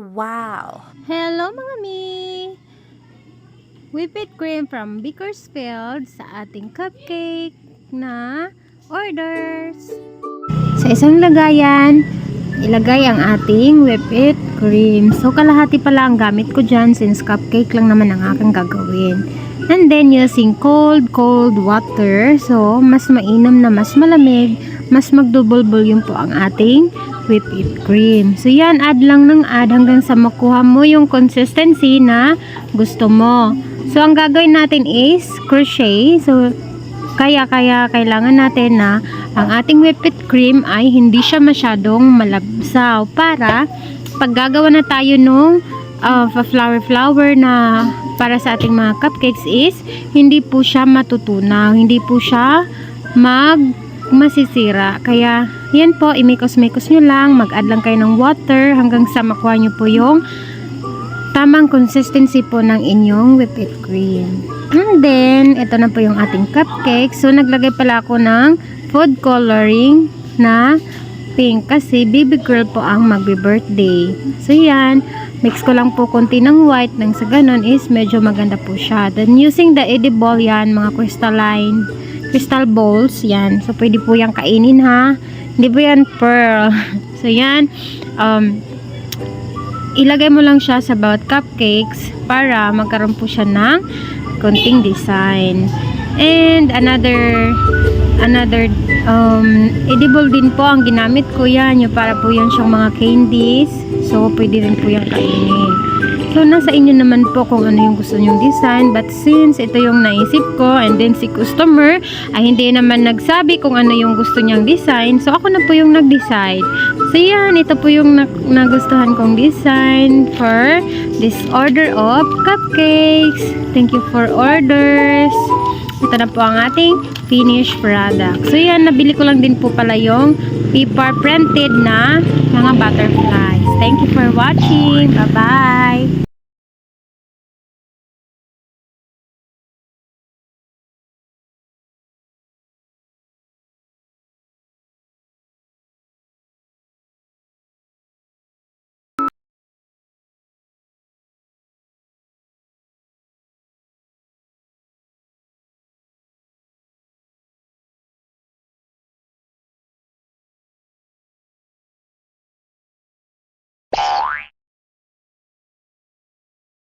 Wow! Hello mga mi! Whipped cream from Bakersfield sa ating cupcake na orders. Sa isang lagayan, ilagay ang ating whipped cream. So kalahati pala ang gamit ko dyan since cupcake lang naman ang aking gagawin. And then using cold water. So mas mainam na mas malamig, mas mag-double volume po ang ating whipped cream. So yan, add lang ng add hanggang sa makuha mo yung consistency na gusto mo. So ang gagawin natin is crochet. So kaya kailangan natin na ang ating whipped cream ay hindi siya masyadong malabsaw para pag gagawa na tayo nung flower na para sa ating mga cupcakes is hindi po siya matutunaw, hindi po siya masisira. Kaya yan po, imikos-mikos nyo lang, mag-add lang kayo ng water hanggang sa makuha nyo po yung tamang consistency po ng inyong whipped cream. And then, ito na po yung ating cupcake. So, naglagay pala ako ng food coloring na pink kasi baby girl po ang magbe-birthday. So, yan. Mix ko lang po konti ng white nang sa ganun is medyo maganda po siya. Then, using the edible yan, mga crystal balls, yan. So, pwede po yung kainin ha. Hindi po yan pearl. So, yan. Ilagay mo lang siya sa bawat cupcakes para magkaroon po siya ng konting design. And another edible din po ang ginamit ko yan. Yung para po yan siyang mga candies. So, pwede rin po yung kainin. So, nasa inyo naman po kung ano yung gusto nyong design. But since ito yung naisip ko and then si customer ay hindi naman nagsabi kung ano yung gusto niyang design. So, ako na po yung nag-decide. So, yan. Ito po yung nagustuhan kong design for this order of cupcakes. Thank you for orders. Ito na po ang ating finished product. So, yan. Nabili ko lang din po pala yung paper printed na mga butterflies. Thank you for watching. Bye-bye!